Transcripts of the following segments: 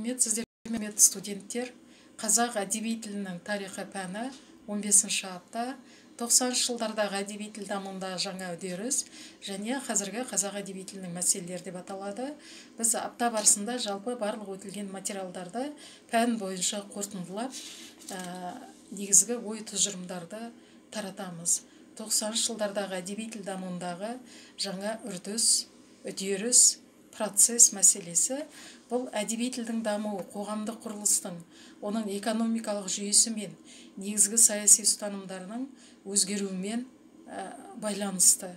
Құрметті студенттер, қазақ әдеби тілінің тарихы пәні 15-ші апта 90-шы жылдардағы әдеби тіл дамуындағы жаңа үдеріс және қазіргі қазақ әдеби тілінің мәселелері деп аталады. Біз апта барысында жалпы барлық өтілген материалдарды пән бойынша қорытындылап, негізгі ой тұжырымдарды таратамыз. 90-шы жылдардағы әдеби тіл дамуындағы жаңа үдеріс, процесс мәселесі. Бұл әдеби тілдің дамуы қоғамдық құрылыстың, оның экономикалық жүйесі мен негізгі саяси ұстанымдарының өзгеруімен байланысты.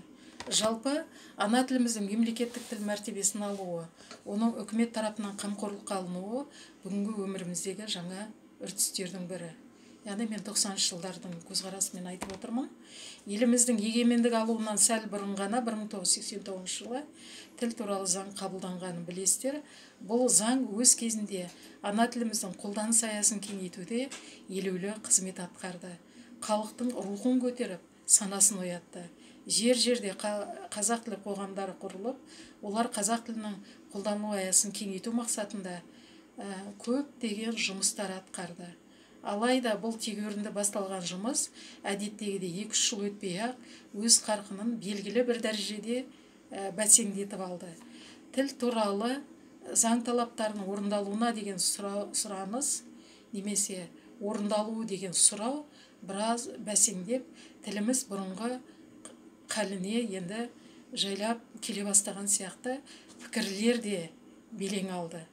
Жалпы, ана тіліміздің мемлекеттік тіл мәртебесін алуы, оның үкімет тарапынан қамқорлыққа алынуы бүгінгі өміріміздегі жаңа үрдістердің бірі. Яғни мен 90-шы жылдардың көзқарасымен айтып отырмын. Еліміздің егемендік алуынан сәл бұрын ғана 1989 жылы тіл туралы заң қабылданғанын білесіздер. Бұл заң өз кезінде ана тіліміздің қолданыс аясын кеңейтуде елеулі қызмет атқарды. Халықтың рухын көтеріп, санасын оятты. Жер-жерде қазақ тілі қоғамдары құрылып, олар қазақ тілінің қолдану аясын кеңейту мақсатында көптеген жұмыстар атқарды. Алайда бұл тегеурінді басталған жұмыс әдеттегідей 2-3 жыл өтпей-ақ өз қарқынын белгілі бір дәрежеде бәсеңдетіп алды. Тіл туралы заң талаптарының орындалуына деген сұраныс немесе орындалуы деген сұрау біраз бәсеңдеп, тіліміз бұрынғы қаліне енді жайлап келе бастаған сияқты пікірлер де белең алды.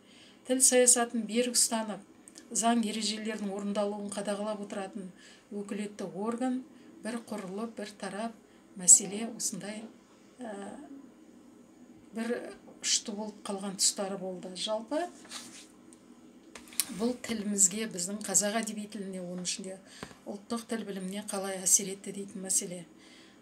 Тіл саясатын берік ұстанып, заң ережелерінің орындалуын қадағалап отыратын өкілетті орган бір құрылып, бір тарап мәселе осындай бір ұшты болып қалған тұстары болды. Жалпы бұл тілімізге, біздің қазақ әдеби тіліне, оның ішінде ұлттық тіл біліміне қалай әсер етті дейтін мәселе.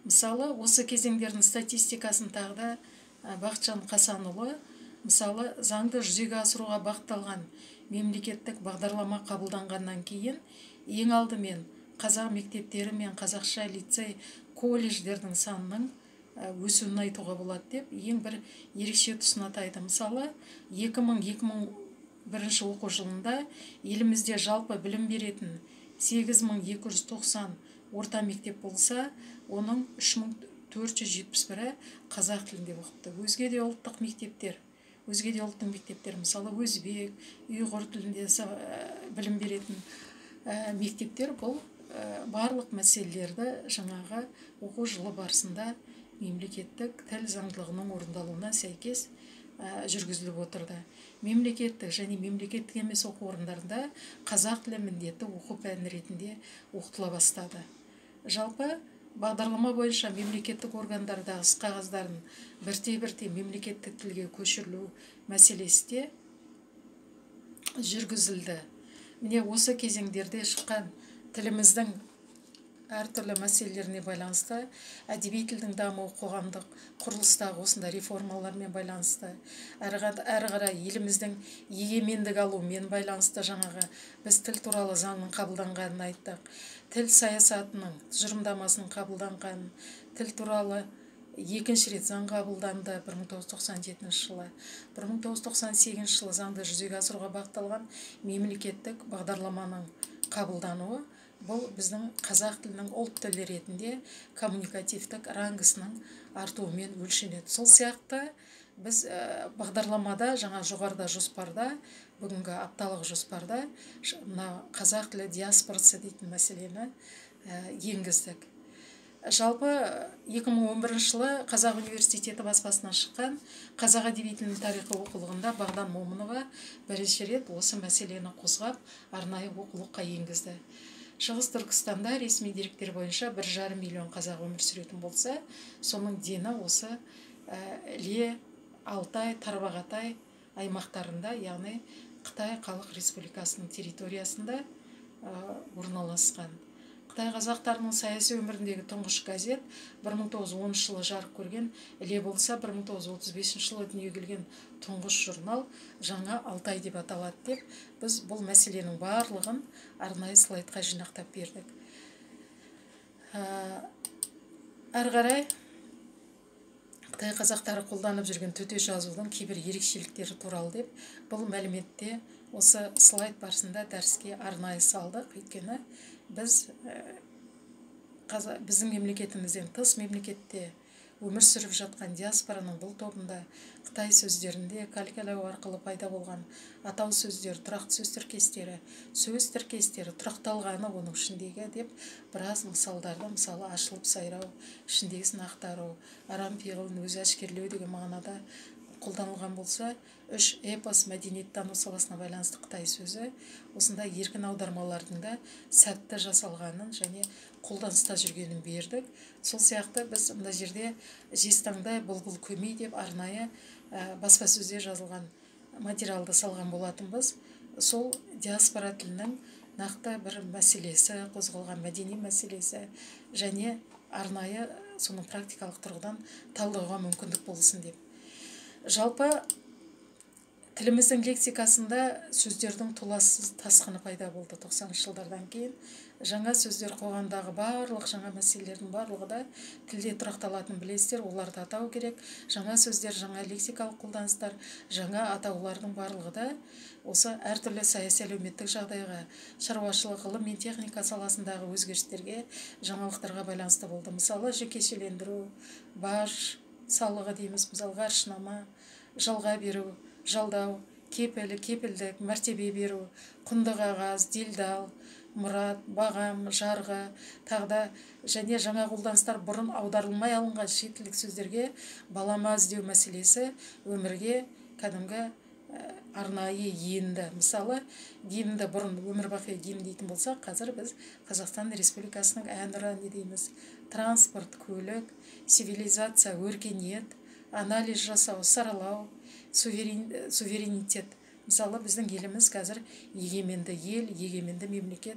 Мысалы, осы кезеңдердің статистикасын тағы Бақытжан Қасанұлы, мысалы, заңды жүзеге асыруға бағытталған мемлекеттік бағдарлама қабылданғаннан кейін ең алдымен қазақ мектептері мен қазақша лицей колледждердің санының өсуін айтуға болады деп ең бір ерекше тұсын атайды. Мысалы, 2000-2001 оқу жылында елімізде жалпы білім беретін 8290 орта мектеп болса, оның 3471-і қазақ тілінде оқыпты. Өзге де ұлттық мектептер, мысалы өзбек, ұйғыр тілінде білім беретін мектептер, бұл барлық мәселелерді жаңағы оқу жылы барысында мемлекеттік тіл заңдылығының орындалуына сәйкес жүргізіліп отырды. Мемлекеттік және мемлекеттік емес оқу орындарында қазақ тілі міндетті оқу пәні ретінде оқытыла бастады. Жалпы бағдарлама бойынша мемлекеттік органдардағы іс қағаздарын бірте-бірте мемлекеттік тілге көшірілу мәселесі де жүргізілді. Міне осы кезеңдерде шыққан тіліміздің әртүрлі мәселелеріне байланысты, әдеби тілдің дамуы қоғамдық құрылыстағы осында реформалармен байланысты, әрі қарай еліміздің егемендік алуымен байланысты жаңағы біз тіл туралы заңның қабылданғанын айттық. Тіл саясатының тұжырымдамасының қабылданғанын, тіл туралы екінші рет заң қабылданды 1997 жылы. 1998 жылы заңды жүзеге асыруға бағытталған мемлекеттік бағдарламаның қабылдануы, бұл біздің қазақ тілінің ұлт тілі ретінде коммуникативтік рангысының артуымен өлшенеді. Сол сияқты біз бағдарламада, жаңа жоғарыда жоспарда, бүгінгі апталық жоспарда қазақ тілі диаспорасы дейтін мәселені енгіздік. Жалпы 2011 жылы Қазақ университеті баспасынан шыққан қазақ әдеби тілінің тарихы оқулығында Бағдан Момынова бірінші рет осы мәселені қозғап, арнайы оқулыққа енгізді. Шығыс Түркістанда ресми деректер бойынша 1,5 миллион қазақ өмір сүретін болса, соның дені осы Іле, Алтай, Тарбағатай аймақтарында, яғни Қытай Халық Республикасының территориясында орналасқан. Қытай қазақтарының саяси өміріндегі тұңғыш газет 1910 жылы жарық көрген, Іле болса 1935 жылы дүниеге келген тұңғыш журнал Жаңа Алтай деп аталады деп, біз бұл мәселенің барлығын арнайы слайдқа жинақтап бердік. Әрі қарай Қытай қазақтары қолданып жүрген төте жазудың кейбір ерекшеліктері туралы деп бұл мәліметте осы слайд барысында дәріске арнайы салдық. Өйткені біздің мемлекетімізден тыс мемлекетте өмір сүріп жатқан диаспораның бұл тобында Қытай сөздерінде калькалау арқылы пайда болған атау сөздер, тұрақты сөз тіркестері тұрақталғаны оның ішіндегі деп біраз мысалдарды, мысалы ашылып сайрау, ішіндегісін ақтару, арам пиғылын өзі әшкерлеу деген мағынада қолданылған болса, үш эпос мәдениеттану саласына байланысты Қытай сөзі осындай еркін аудармалардың да сәтті жасалғанын және қолданыста жүргенін бердік. Сол сияқты біз мына жерде жезтаңдай бұлбұл көмей деп арнайы баспасөзде жазылған материалды салған болатынбыз. Сол диаспора тілінің нақты бір мәселесі, қозғалған мәдени мәселесі және арнайы соның практикалық тұрғыдан талдауға мүмкіндік болсын деп. Жалпы тіліміздің лексикасында сөздердің толассыз тасқыны пайда болды 90-шы жылдардан кейін. Жаңа сөздер қоғамдағы барлық жаңа мәселелердің барлығы да тілде тұрақталатын білесіздер, оларды атау керек. Жаңа сөздер, жаңа лексикалық қолданыстар, жаңа атаулардың барлығы да осы әртүрлі саяси әлеуметтік жағдайға, шаруашылық, ғылым мен техника саласындағы өзгерістерге, жаңалықтарға байланысты болды. Мысалы, жекешелендіру, баж салығы дейміз, мысалы ғарышнама, жалға беру, жалдау, кепілдік, мәртебе беру, құнды қағаз, делдал, мұрат, бағам, жарғы, тағда және жаңа қолданыстар бұрын аударылмай алынған шетелдік сөздерге балама іздеу мәселесі өмірге кәдімгі арнайы енді. Мысалы, гимнді бұрын өмірбақи гимн дейтін болсақ, қазір біз Қазақстан Республикасының әнұраны дейміз. Транспорт, көлік, цивилизация, өркениет, анализ жасау, саралау, суверенитет. Мысалы, біздің еліміз қазір егеменді ел, егеменді мемлекет.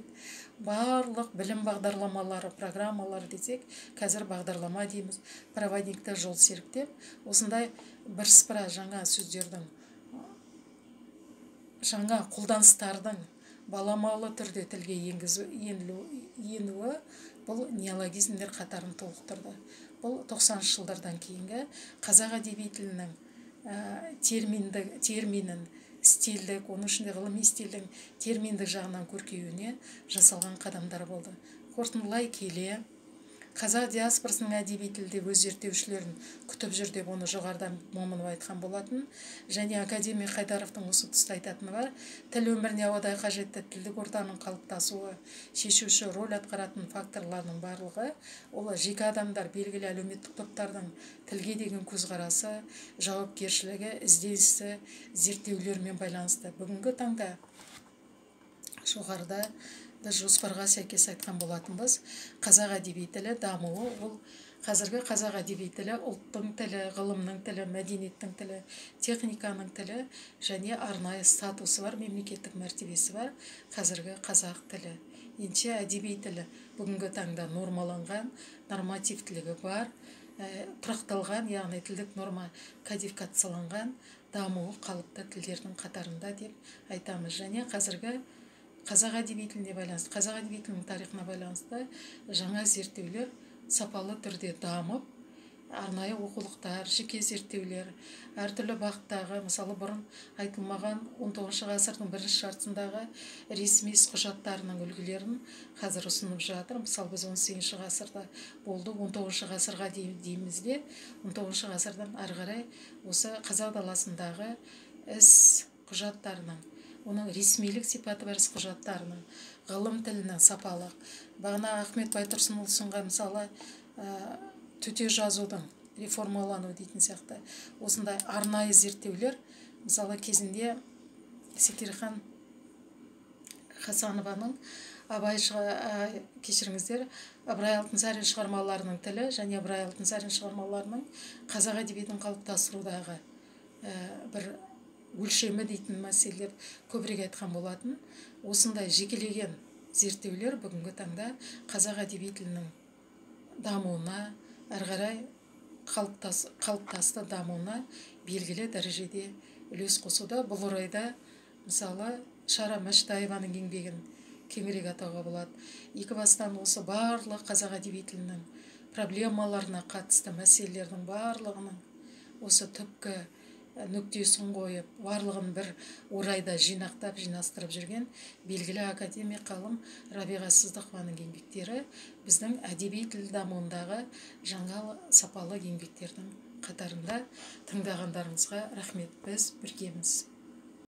Барлық білім бағдарламалары, программалары десек, қазір бағдарлама дейміз, проводникті жол серіктеп, осындай бірсыпыра жаңа сөздердің, жаңа қолданыстардың баламалы түрде тілге енуі бұл неологизмдер қатарын толықтырды. Бұл 90-шы жылдардан кейінгі қазақ әдеби тілінің терминін стильдік, оның ішінде ғылыми стильдің терминдік жағынан көркеюіне жасалған қадамдар болды. Қорытындылай келе, қазақ диаспорасының әдеби тілде өз зерттеушілерін күтіп жүр деп оны жоғарыдан Момынов айтқан болатын. Және академик Қайдаровтың осы тұста айтатыны бар. Тіл өміріне ауадай қажетті тілдік ортаның қалыптасуы, шешуші рөл атқаратын факторлардың барлығы, ол жеке адамдар, белгілі әлеуметтік топтардың тілге деген көзқарасы, жауапкершілігі, ізденісі, зерттеулермен байланысты. Бүгінгі таңда жоғарыда біз жоспарға сәйкес айтқан болатынбыз. Қазақ әдеби тілі дамуы, ол қазіргі қазақ әдеби тілі ұлттың тілі, ғылымның тілі, мәдениеттің тілі, техниканың тілі және арнайы статусы бар, мемлекеттік мәртебесі бар қазіргі қазақ тілі. Енше әдеби тілі бүгінгі таңда нормаланған, нормативтілігі бар, тұрақталған, яғни тілдік норма кодификацияланған, дамуы қалыпты тілдердің қатарында деп айтамыз. Және қазіргі қазақ әдеби тіліне байланысты, қазақ әдеби тілінің тарихына байланысты жаңа зерттеулер сапалы түрде дамып, арнайы оқулықтар, жеке зерттеулер, әртүрлі бағыттағы, мысалы бұрын айтылмаған 19 ғасырдың бірінші жартысындағы ресми құжаттарының үлгілерін қазір ұсынып жатыр. Мысалы біз 18 ғасырда болды, 19 ғасырға дейміз де, 19 ғасырдан ары қарай осы қазақ даласындағы іс құжаттарының, оның ресмилік сипаты бар іс құжаттарының, ғылым тілінің сапалық. Бағана Ахмет Байтұрсынұлы ұсынған мысалы төте жазудың реформалану дейтін сияқты осындай арнайы зерттеулер, мысалы кезінде Секирхан Хасанованың Ыбырай Алтынсарин шығармаларының тілі және Ыбырай Алтынсарин шығармаларының қазақ әдебиетін қалыптастырудағы бір өлшемі дейтін мәселелер көбірек айтқан болатын. Осындай жекелеген зерттеулер бүгінгі таңда қазақ әдеби тілінің дамуына, әрі қарай қалыптасты дамуына белгілі дәрежеде үлес қосуда. Бұл орайда мысалы Шара Мәштаеваның еңбегін кеңірек атауға болады. Екі бастан осы барлық қазақ әдеби тілінің проблемаларына қатысты мәселелердің барлығының осы түпкі нүктесін қойып барлығын бір орайда жинастырып жүрген белгілі академик ғалым Рабиға Сыздықованың еңбектері біздің әдеби тіл дамуындағы жаңа сапалы еңбектердің қатарында. Тыңдағандарыңызға рахмет. Біз біргеміз.